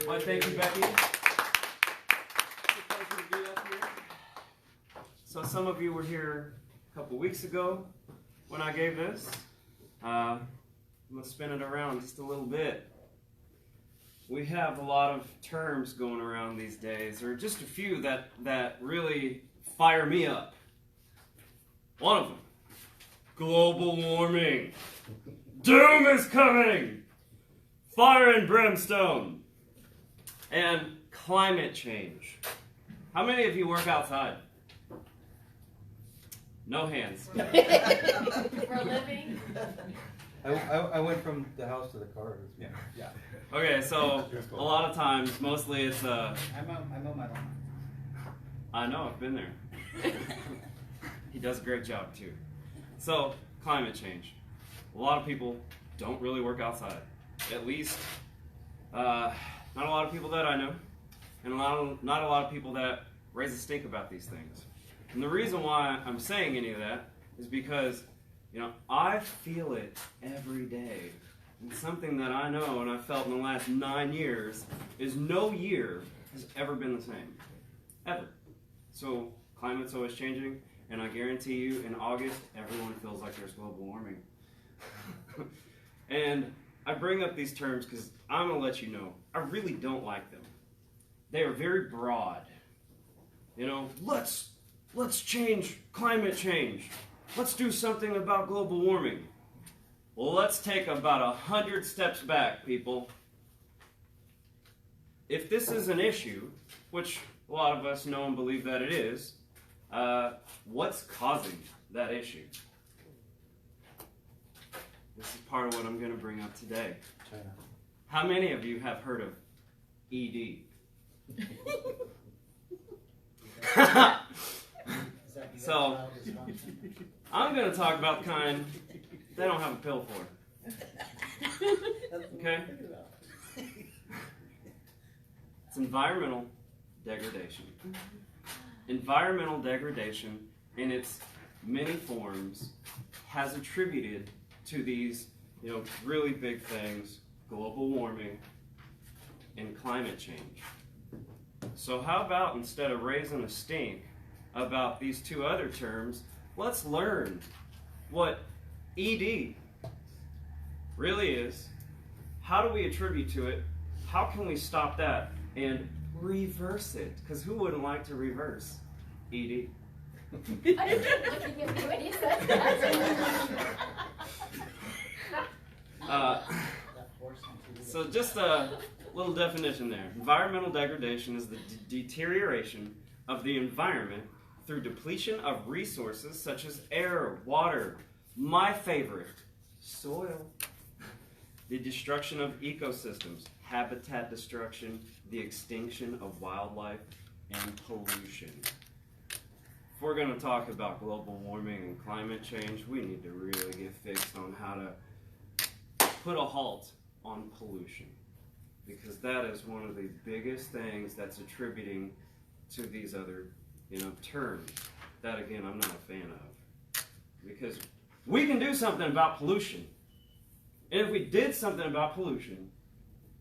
Well, thank you, Becky. It's a pleasure to be up here. So some of you were here a couple weeks ago when I gave this. I'm going to spin it around just a little bit. We have a lot of terms going around these days, or just a few that really fire me up. One of them, global warming. Doom is coming. Fire and brimstone. And climate change. How many of you work outside? No hands. For a living? I went from the house to the car. Yeah. Okay, so a lot of times, mostly it's I mow my lawn. I know, I've been there. He does a great job too. So, climate change. A lot of people don't really work outside. At least, not a lot of people that I know, and not a lot of people that raise a stink about these things. And the reason why I'm saying any of that is because, I feel it every day. And something that I know and I've felt in the last 9 years is no year has ever been the same. Ever. So climate's always changing, and I guarantee you in August, everyone feels like there's global warming. And I bring up these terms because I'm going to let you know, I really don't like them. They are very broad. Let's change climate change. Let's do something about global warming. Well, let's take about 100 steps back, people. If this is an issue, which a lot of us know and believe that it is, what's causing that issue? This is part of what I'm going to bring up today. China. How many of you have heard of ED? So, I'm going to talk about the kind they don't have a pill for. Okay? It's environmental degradation. Environmental degradation, in its many forms, has attributed to these, really big things, global warming and climate change. So how about instead of raising a stink about these two other terms, let's learn what ED really is. How do we attribute to it? How can we stop that and reverse it? Because who wouldn't like to reverse ED? I didn't looking at me when you said that. So just a little definition there. Environmental degradation is the deterioration of the environment through depletion of resources such as air, water, my favorite, soil, the destruction of ecosystems, habitat destruction, the extinction of wildlife, and pollution. If we're going to talk about global warming and climate change, we need to really get fixed on how to put a halt on pollution, because that is one of the biggest things that's attributing to these other terms that, again, I'm not a fan of. Because we can do something about pollution. And if we did something about pollution,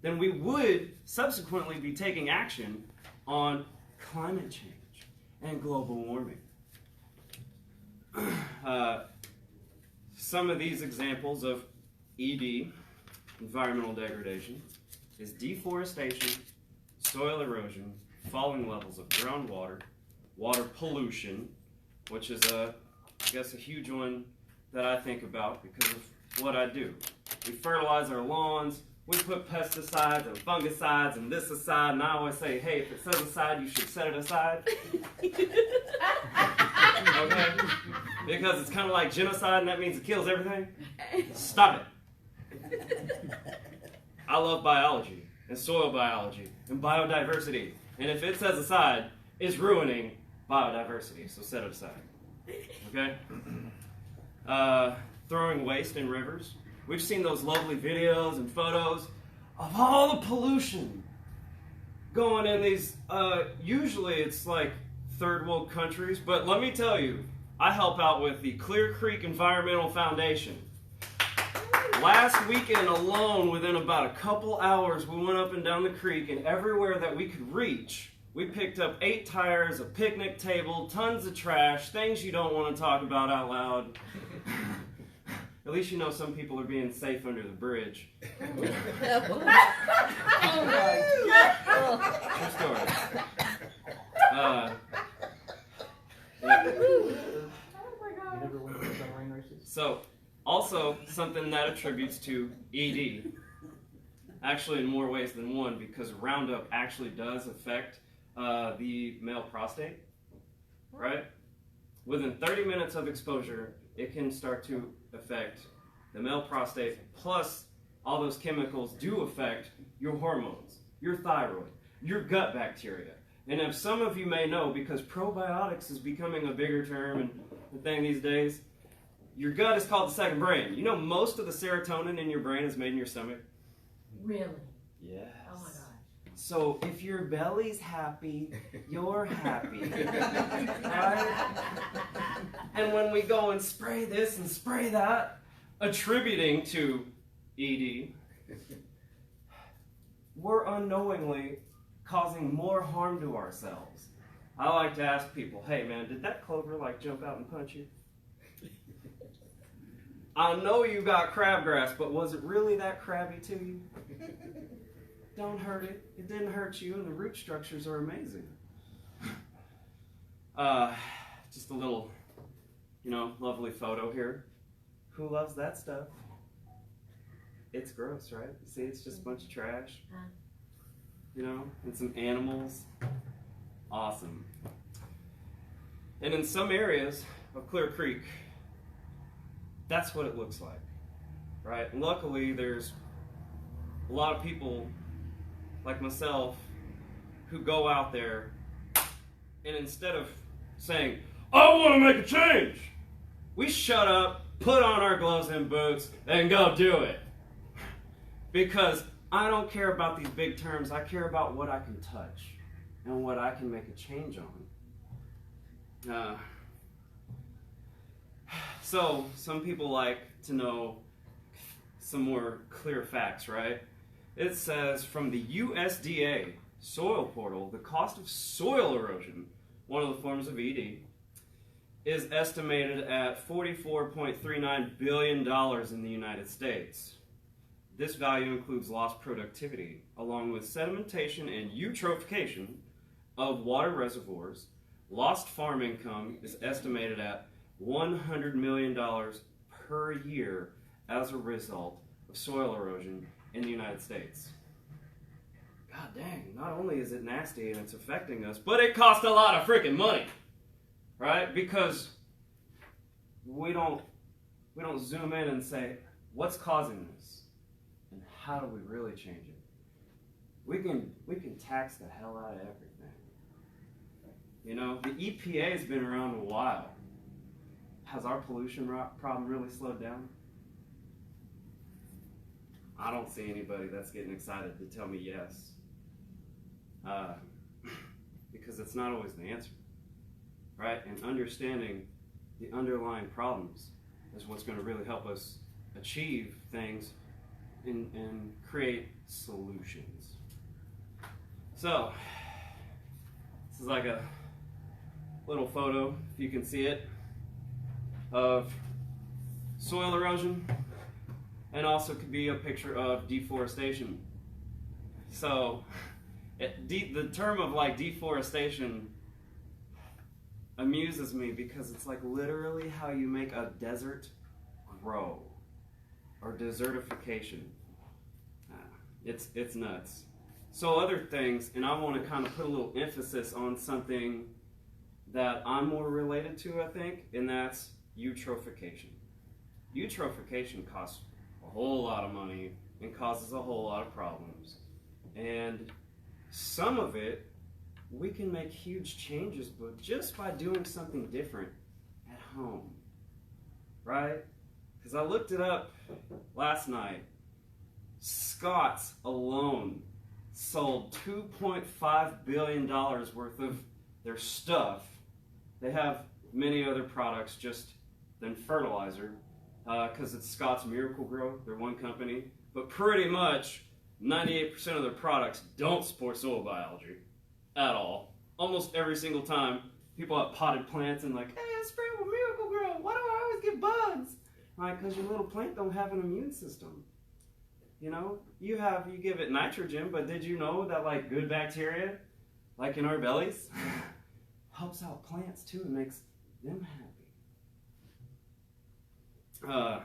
then we would subsequently be taking action on climate change and global warming. Some of these examples of ED, environmental degradation, is deforestation, soil erosion, falling levels of groundwater, water pollution, which is I guess a huge one that I think about because of what I do. We fertilize our lawns, we put pesticides and fungicides and this aside, and I always say, hey, if it says aside, you should set it aside. Okay? Because it's kind of like genocide, and that means it kills everything. Stop it. I love biology and soil biology and biodiversity, and if it says aside, it's ruining biodiversity, so set it aside. Okay? Throwing waste in rivers. We've seen those lovely videos and photos of all the pollution going in these, usually it's like third world countries, but let me tell you, I help out with the Clear Creek Environmental Foundation. Last weekend alone, within about a couple hours, we went up and down the creek, and everywhere that we could reach, we picked up 8 tires, a picnic table, tons of trash, things you don't want to talk about out loud. At least you know some people are being safe under the bridge. True story. Yeah. Oh my God. You never went to submarine races? So, also something that attributes to ED. Actually, in more ways than one, because Roundup actually does affect the male prostate, right? Within 30 minutes of exposure, it can start to affect the male prostate, plus all those chemicals do affect your hormones, your thyroid, your gut bacteria. And if some of you may know, because probiotics is becoming a bigger term and the thing these days, your gut is called the second brain. You know most of the serotonin in your brain is made in your stomach? Really? Yes. Oh my God. So if your belly's happy, you're happy. Right? And when we go and spray this and spray that, attributing to ED, we're unknowingly causing more harm to ourselves. I like to ask people, hey man, did that clover like jump out and punch you? I know you got crabgrass, but was it really that crabby to you? Don't hurt it. It didn't hurt you, and the root structures are amazing. Just a little, lovely photo here. Who loves that stuff? It's gross, right? You see, it's just a bunch of trash. And some animals. Awesome. And in some areas of Clear Creek, that's what it looks like, right? And luckily, there's a lot of people like myself who go out there and instead of saying, I want to make a change, we shut up, put on our gloves and boots, and go do it. Because I don't care about these big terms. I care about what I can touch and what I can make a change on. So, some people like to know some more clear facts, right? It says from the USDA soil portal, the cost of soil erosion, one of the forms of ED, is estimated at $44.39 billion in the United States. This value includes lost productivity, along with sedimentation and eutrophication of water reservoirs. Lost farm income is estimated at $100 million per year as a result of soil erosion in the United States. God dang, not only is it nasty and it's affecting us, but it costs a lot of freaking money, right? Because we don't zoom in and say, what's causing this? And how do we really change it? We can tax the hell out of everything. The EPA has been around a while. Has our pollution problem really slowed down? I don't see anybody that's getting excited to tell me yes. Because it's not always the answer, right? And understanding the underlying problems is what's going to really help us achieve things and create solutions. So, this is like a little photo, if you can see it, of soil erosion, and also could be a picture of deforestation. So, the term of deforestation amuses me because it's like literally how you make a desert grow, or desertification. It's nuts. So other things, and I want to kind of put a little emphasis on something that I'm more related to, I think, and that's eutrophication. Eutrophication costs a whole lot of money and causes a whole lot of problems. And some of it, we can make huge changes, but just by doing something different at home, right? Because I looked it up last night. Scott's alone sold $2.5 billion worth of their stuff. They have many other products just than fertilizer. because it's Scott's Miracle Grow. They're one company, but pretty much 98% of their products don't support soil biology at all. Almost every single time, people have potted plants and like, hey, I spray with Miracle Grow. Why do I always get bugs? Like, because your little plant don't have an immune system. You know, you give it nitrogen, but did you know that like good bacteria, like in our bellies, helps out plants too and makes them happy.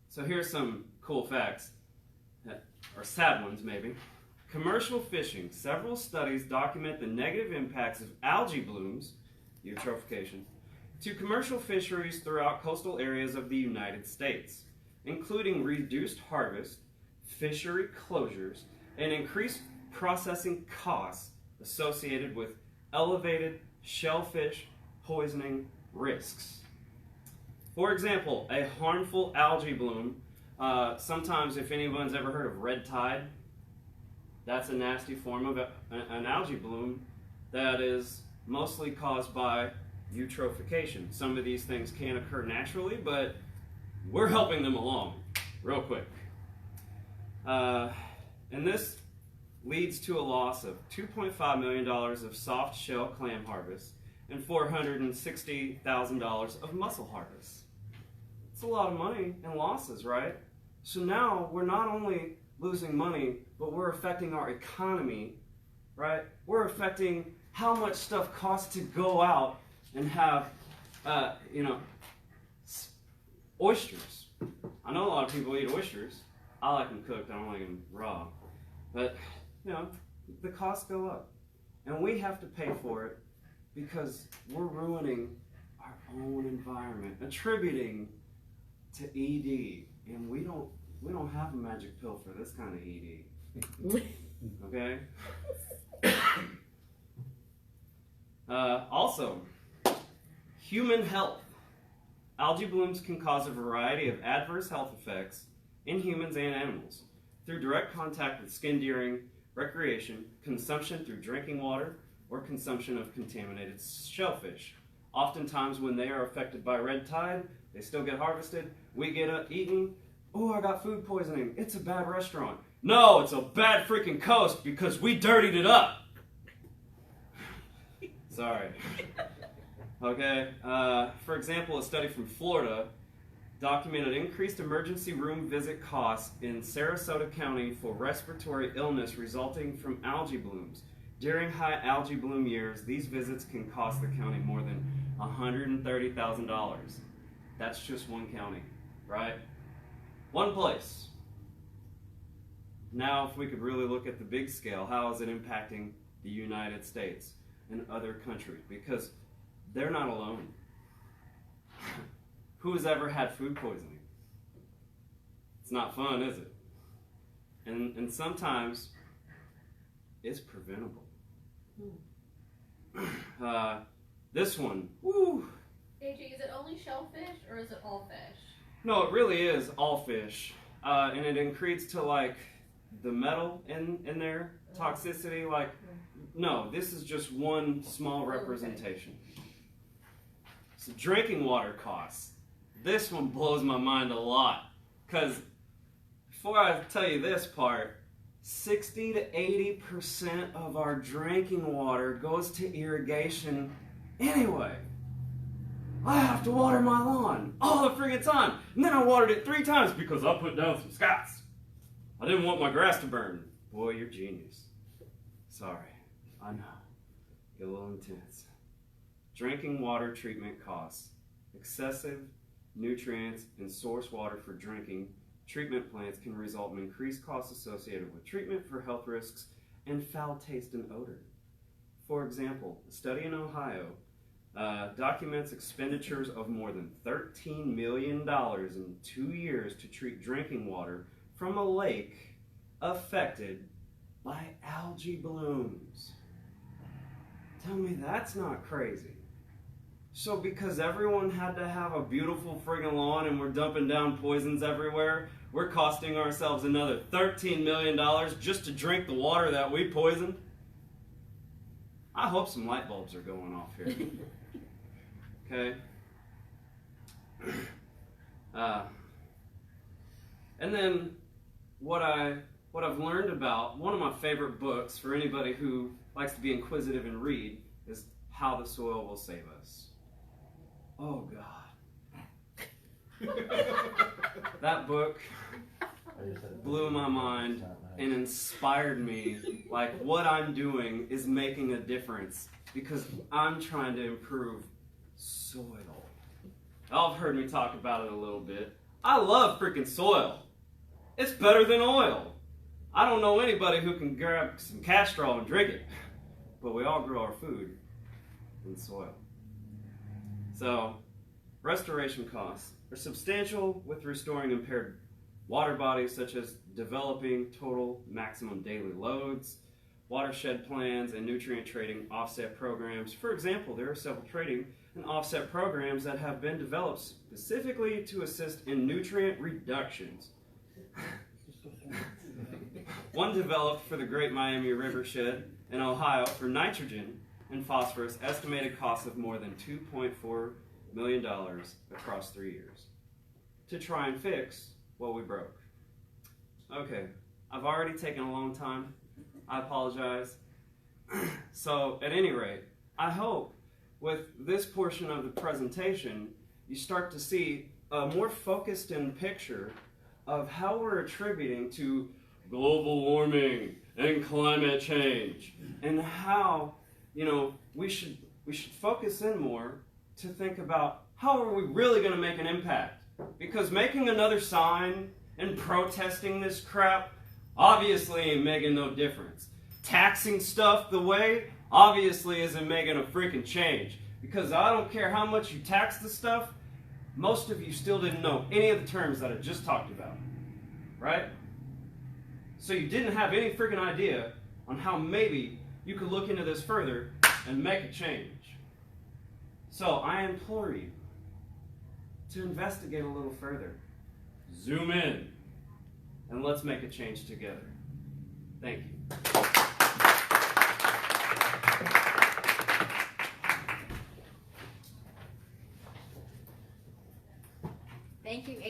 So here's some cool facts, or sad ones maybe. Commercial fishing. Several studies document the negative impacts of algae blooms, eutrophication, to commercial fisheries throughout coastal areas of the United States, including reduced harvest, fishery closures, and increased processing costs associated with elevated shellfish poisoning risks. For example, a harmful algae bloom, sometimes if anyone's ever heard of red tide, that's a nasty form of an algae bloom that is mostly caused by eutrophication. Some of these things can occur naturally, but we're helping them along real quick. And this leads to a loss of $2.5 million of soft shell clam harvest and $460,000 of mussel harvest. It's a lot of money and losses, right? So now we're not only losing money, but we're affecting our economy, right? We're affecting how much stuff costs to go out and have, oysters. I know a lot of people eat oysters. I like them cooked, I don't like them raw. But, the costs go up. And we have to pay for it because we're ruining our own environment, attributing to ED. And we don't have a magic pill for this kind of ED. Okay? Also, human health. Algae blooms can cause a variety of adverse health effects in humans and animals through direct contact with skin during recreation, consumption through drinking water, or consumption of contaminated shellfish. Oftentimes when they are affected by red tide, they still get harvested, we get eaten. Oh, I got food poisoning. It's a bad restaurant. No, it's a bad freaking coast because we dirtied it up. Sorry. Okay, for example, a study from Florida documented increased emergency room visit costs in Sarasota County for respiratory illness resulting from algae blooms. During high algae bloom years, these visits can cost the county more than $130,000. That's just one county, right? One place. Now, if we could really look at the big scale, how is it impacting the United States and other countries? Because they're not alone. Who's ever had food poisoning? It's not fun, is it? And sometimes it's preventable. This one, woo. AJ, is it only shellfish or is it all fish? No, it really is all fish. And it increases to like the metal in their toxicity. Like, no, this is just one small representation. So drinking water costs. This one blows my mind a lot. Because before I tell you this part, 60 to 80% of our drinking water goes to irrigation anyway. I have to water my lawn all the friggin' time. And then I watered it 3 times because I put down some Scots. I didn't want my grass to burn. Boy, you're genius. Sorry. I know. Get a little intense. Drinking water treatment costs. Excessive nutrients in source water for drinking treatment plants can result in increased costs associated with treatment for health risks and foul taste and odor. For example, a study in Ohio documents expenditures of more than $13 million in 2 years to treat drinking water from a lake affected by algae blooms. Tell me that's not crazy. So because everyone had to have a beautiful friggin' lawn and we're dumping down poisons everywhere, we're costing ourselves another $13 million just to drink the water that we poisoned? I hope some light bulbs are going off here. Okay? And then what I've learned about one of my favorite books for anybody who likes to be inquisitive and read is How the Soil Will Save Us. Oh God. That book blew my mind and inspired me. Like, what I'm doing is making a difference because I'm trying to improve soil. Y'all have heard me talk about it a little bit. I love freaking soil. It's better than oil. I don't know anybody who can grab some Castrol and drink it, but we all grow our food in soil. So, restoration costs are substantial with restoring impaired water bodies, such as developing total maximum daily loads, watershed plans, and nutrient trading offset programs. For example, there are several trading and offset programs that have been developed specifically to assist in nutrient reductions. One developed for the Great Miami Rivershed in Ohio for nitrogen and phosphorus, estimated cost of more than $2.4 million across 3 years to try and fix what we broke. Okay, I've already taken a long time. I apologize. So, at any rate, I hope with this portion of the presentation, you start to see a more focused in picture of how we're attributing to global warming and climate change, and how, we should focus in more to think about how are we really going to make an impact. Because making another sign and protesting this crap obviously ain't making no difference. Taxing stuff the way obviously isn't making a freaking change. Because I don't care how much you tax the stuff, most of you still didn't know any of the terms that I just talked about. Right? So you didn't have any freaking idea on how maybe you could look into this further and make a change. So I implore you to investigate a little further. Zoom in, and let's make a change together. Thank you. Thank you.